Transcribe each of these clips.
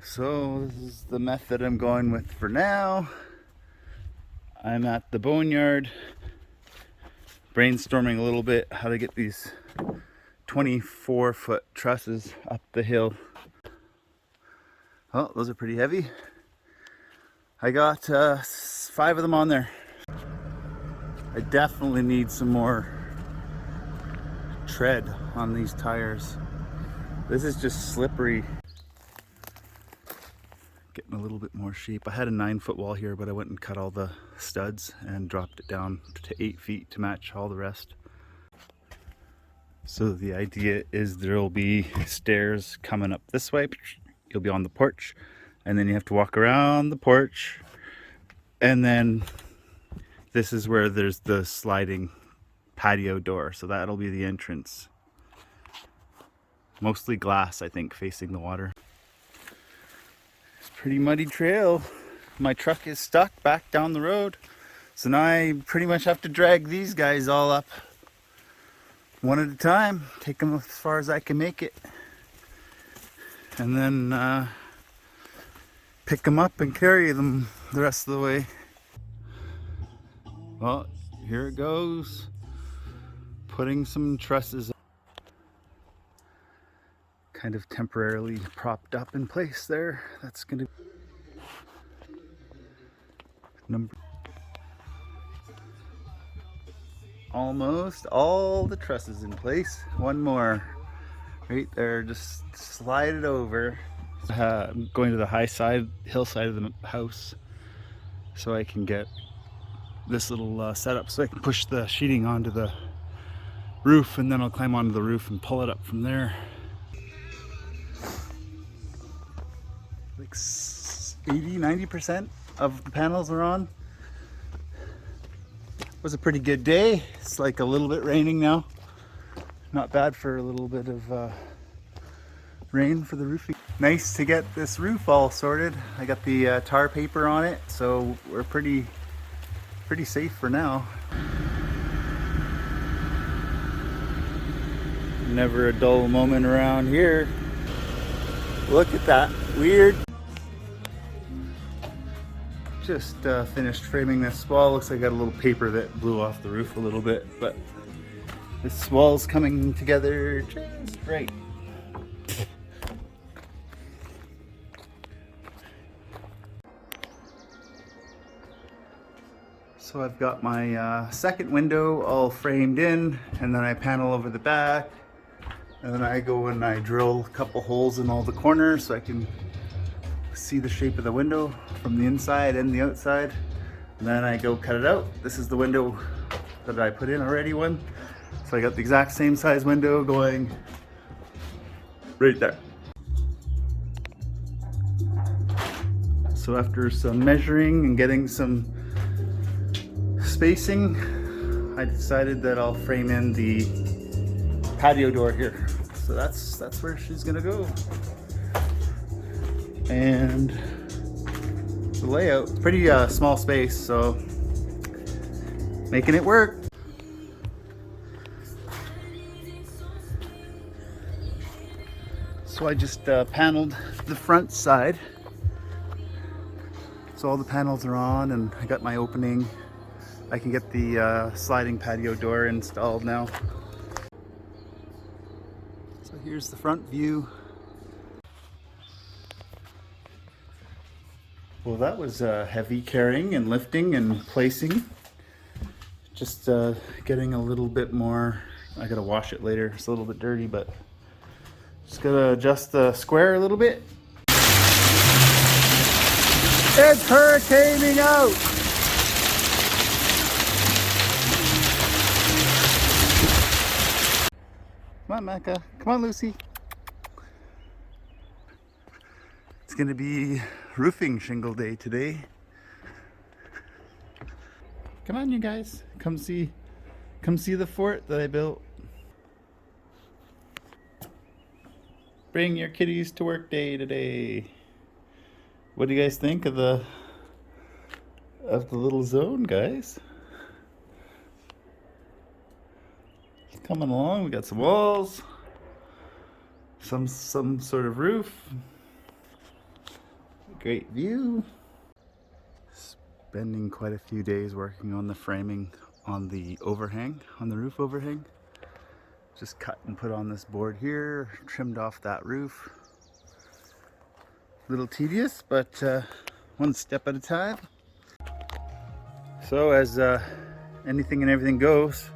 So this is the method I'm going with for now. I'm at the boneyard brainstorming a little bit how to get these 24-foot trusses up the hill. Oh, those are pretty heavy. I got 5 of them on there. I definitely need some more tread on these tires. This is just slippery. Getting a little bit more shape. I had a 9-foot wall here, but I went and cut all the studs and dropped it down to 8 feet to match all the rest. So the idea is there'll be stairs coming up this way. You'll be on the porch, and then you have to walk around the porch, and then this is where there's the sliding patio door, so that'll be the entrance. Mostly glass, I think, facing the water. It's a pretty muddy trail. My truck is stuck back down the road, so now I pretty much have to drag these guys all up one at a time, take them as far as I can make it, and then pick them up and carry them the rest of the way. Well, here it goes. Putting some trusses kind of temporarily propped up in place there. That's going to number. Almost all the trusses in place. One more right there. Just slide it over. I'm going to the hillside of the house, so I can get this little setup, so I can push the sheeting onto the roof, and then I'll climb onto the roof and pull it up from there. Like 80-90% of the panels are on. It was a pretty good day. It's like a little bit raining now. Not bad for a little bit of rain for the roofing. Nice to get this roof all sorted. I got the tar paper on it, so we're pretty safe for now. Never a dull moment around here. Look at that, weird. Just finished framing this wall. Looks like I got a little paper that blew off the roof a little bit, but this wall's coming together just right. So I've got my second window all framed in, and then I panel over the back, and then I go and I drill a couple holes in all the corners so I can see the shape of the window from the inside and the outside. And then I go cut it out. This is the window that I put in already one. So I got the exact same size window going right there. So after some measuring and getting some spacing, I decided that I'll frame in the patio door here. So that's where she's gonna go. And the layout, pretty small space, so making it work. So I just paneled the front side. So all the panels are on, and I got my opening. I can get the sliding patio door installed now. So here's the front view. Well, that was heavy carrying and lifting and placing. Just getting a little bit more. I gotta wash it later. It's a little bit dirty, but just gotta adjust the square a little bit. It's hurricaning out! Come on, Macca. Come on, Lucy. It's gonna be roofing shingle day today. Come on, you guys. Come see the fort that I built. Bring your kitties to work day today. What do you guys think of the little zone, guys? It's coming along. We got some walls, some sort of roof. Great view. Spending quite a few days working on the framing on the overhang, on the roof overhang. Just cut and put on this board here, trimmed off that roof. A little tedious, but one step at a time. So as anything and everything goes,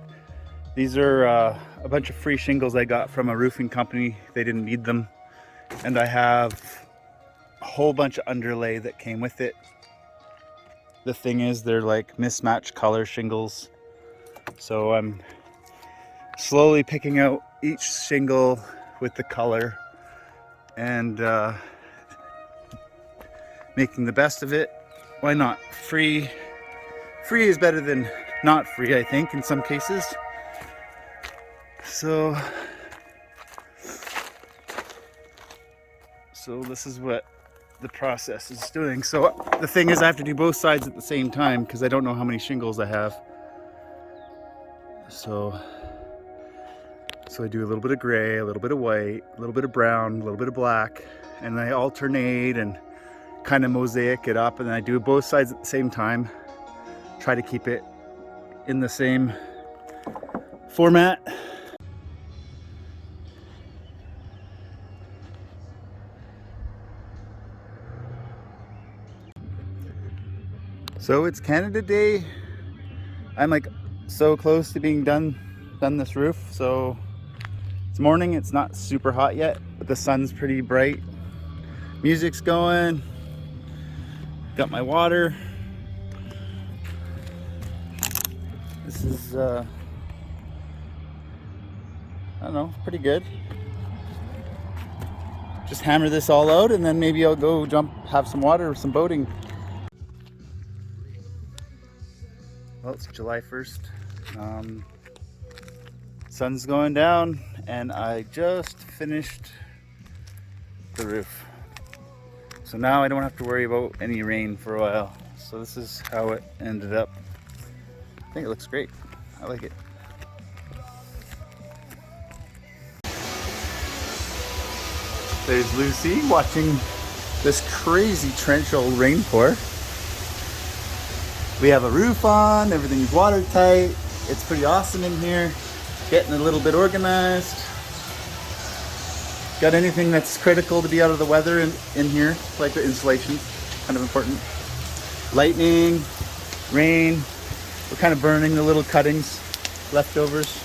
these are a bunch of free shingles I got from a roofing company. They didn't need them. And I have a whole bunch of underlay that came with it. The thing is, they're like mismatched color shingles. So I'm slowly picking out each shingle with the color and making the best of it. Why not? Free is better than not free, I think, in some cases. So this is what the process is doing. So the thing is, I have to do both sides at the same time because I don't know how many shingles I have. So I do a little bit of gray, a little bit of white, a little bit of brown, a little bit of black, and I alternate and kind of mosaic it up, and then I do both sides at the same time. Try to keep it in the same format. So it's Canada Day. I'm like so close to being done this roof. So it's morning, it's not super hot yet, but the sun's pretty bright. Music's going. Got my water. This is I don't know, pretty good. Just hammer this all out and then maybe I'll go have some water or some boating. Well, it's July 1st. Sun's going down and I just finished the roof. So now I don't have to worry about any rain for a while. So this is how it ended up. I think it looks great. I like it. There's Lucy watching this crazy torrential rain pour. We have a roof on, everything's watertight. It's pretty awesome in here. Getting a little bit organized. Got anything that's critical to be out of the weather in here, like the insulation, kind of important. Lightning, rain. We're kind of burning the little cuttings, leftovers.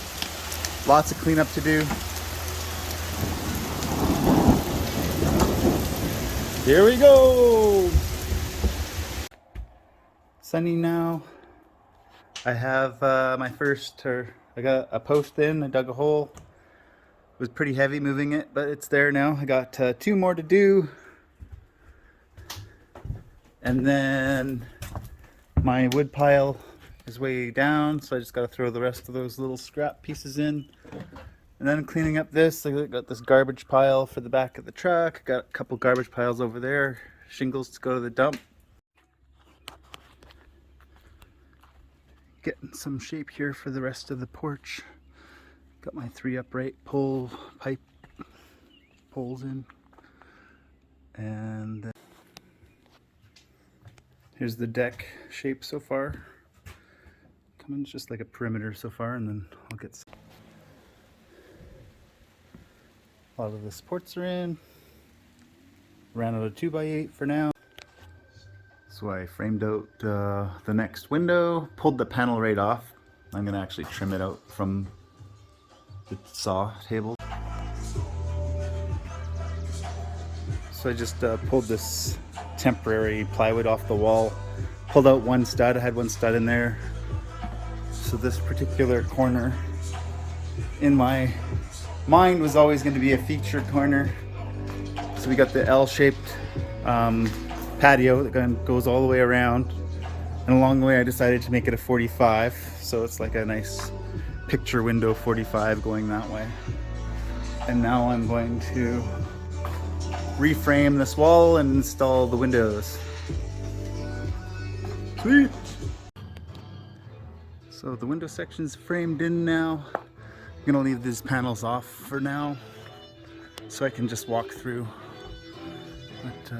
Lots of cleanup to do. Here we go. Sunny now. I have my first, I got a post in, I dug a hole. It was pretty heavy moving it, but it's there now. I got 2 more to do. And then my wood pile is way down, so I just got to throw the rest of those little scrap pieces in. And then cleaning up this, I got this garbage pile for the back of the truck. Got a couple garbage piles over there, shingles to go to the dump. Getting some shape here for the rest of the porch. Got my 3 upright pipe poles in. And here's the deck shape so far. Coming just like a perimeter so far, and then I'll get some. A lot of the supports are in. Ran out of 2x8 for now. So I framed out the next window, pulled the panel right off. I'm gonna actually trim it out from the saw table. So I just pulled this temporary plywood off the wall, pulled out one stud. I had one stud in there. So this particular corner in my mind was always going to be a feature corner. So we got the L-shaped patio that goes all the way around, and along the way I decided to make it a 45, so it's like a nice picture window 45 going that way. And now I'm going to reframe this wall and install the windows. Sweet! So the window section's framed in now. I'm gonna leave these panels off for now so I can just walk through. But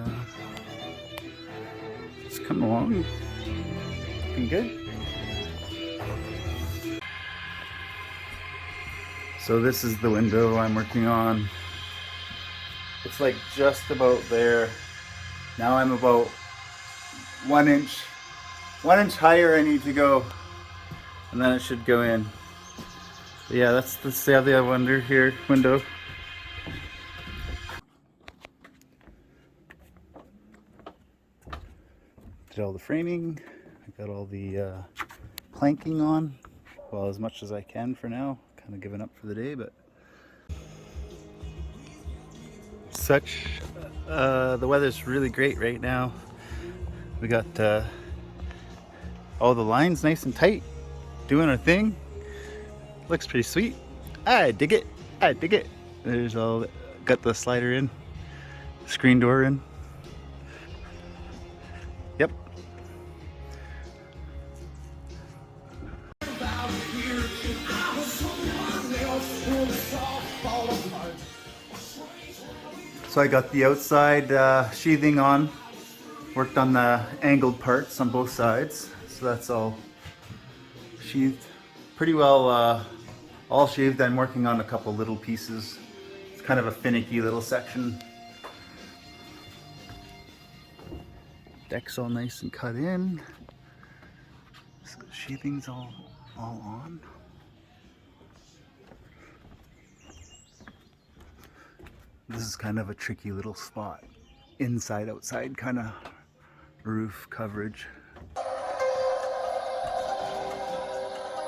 coming along. Looking good. So this is the window I'm working on. It's like just about there. Now I'm about 1 inch higher I need to go, and then it should go in. But yeah, that's the other window here. Did all the framing. I got all the planking on. Well, as much as I can for now. Kind of giving up for the day, but the weather's really great right now. We got all the lines nice and tight, doing our thing. Looks pretty sweet. I dig it. There's got the slider in, screen door in. Yep. So I got the outside sheathing on, worked on the angled parts on both sides. So that's all sheathed. Pretty well all sheathed. I'm working on a couple little pieces. It's kind of a finicky little section. Deck's all nice and cut in. So the sheathing's all on. This is kind of a tricky little spot. Inside, outside kind of roof coverage.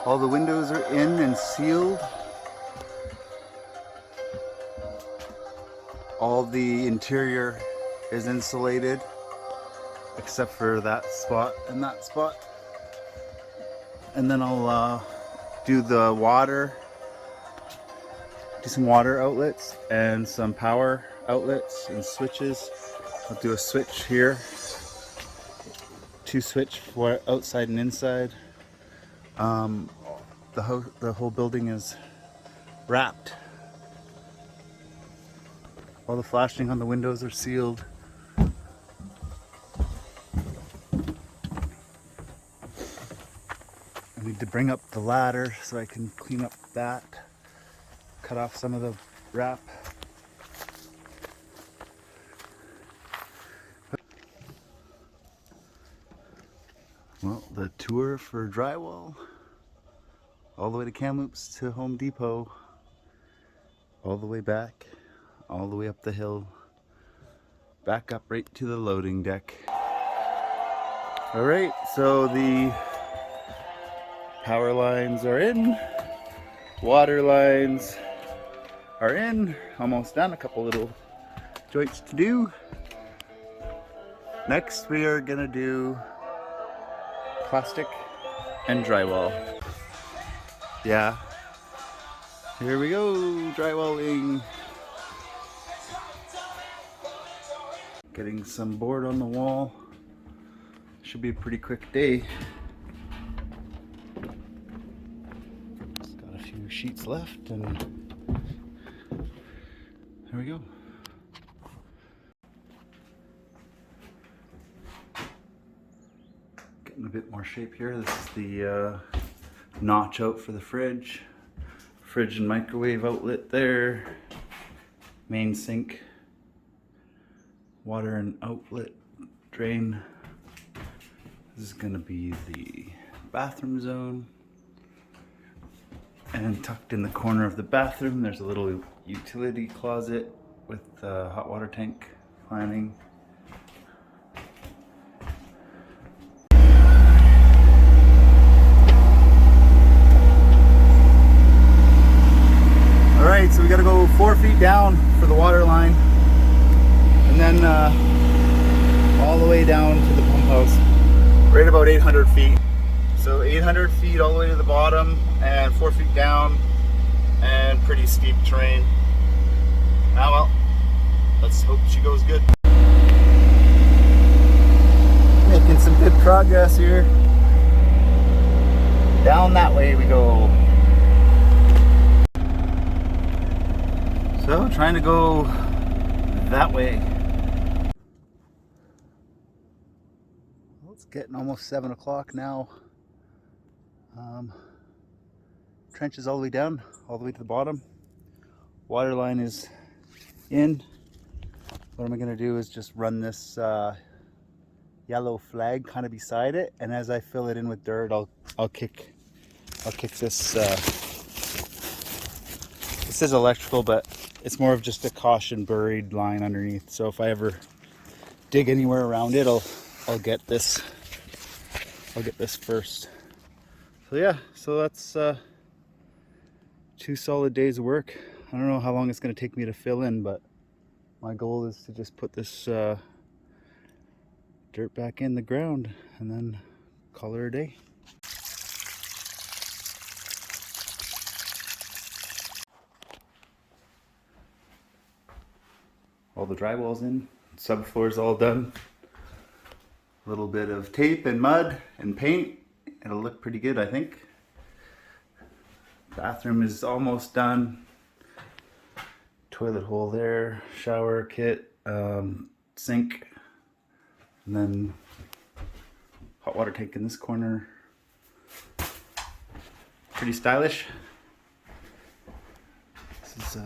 All the windows are in and sealed. All the interior is insulated, except for that spot and that spot. And then I'll do the water. Do some water outlets and some power outlets and switches. I'll do a switch here, 2 switch for outside and inside. The whole building is wrapped. All the flashing on the windows are sealed. I need to bring up the ladder so I can clean up that. Cut off some of the wrap. Well, the tour for Drywall, all the way to Kamloops to Home Depot, all the way back, all the way up the hill, back up right to the loading deck. All right, so the power lines are in, water lines are in, almost done. A couple little joints to do. Next we are gonna do plastic and drywall. Yeah, here we go, drywalling. Getting some board on the wall. Should be a pretty quick day. Just got a few sheets left and there we go. Getting a bit more shape here. This is the notch out for the fridge. Fridge and microwave outlet there. Main sink. Water and outlet drain. This is going to be the bathroom zone. And tucked in the corner of the bathroom, there's a little utility closet with a hot water tank climbing. Alright, so we gotta go 4 feet down for the water line. And then all the way down to the pump house. Right about 800 feet. So 800 feet all the way to the bottom and 4 feet down and pretty steep terrain. Ah well, let's hope she goes good. Making some good progress here. Down that way we go. So trying to go that way. Well, getting almost 7 o'clock now. Trench is all the way down, all the way to the bottom. Water line is in. What I'm gonna do is just run this yellow flag kind of beside it, and as I fill it in with dirt, I'll kick this. This is electrical, but it's more of just a caution buried line underneath. So if I ever dig anywhere around it, I'll get this. I'll get this first. So yeah, so that's 2 solid days of work. I don't know how long it's going to take me to fill in, but my goal is to just put this dirt back in the ground and then call her a day. All the drywall's in, subfloor's all done. A little bit of tape and mud and paint. It'll look pretty good, I think. Bathroom is almost done. Toilet hole there, shower kit, sink, and then hot water tank in this corner. Pretty stylish. This is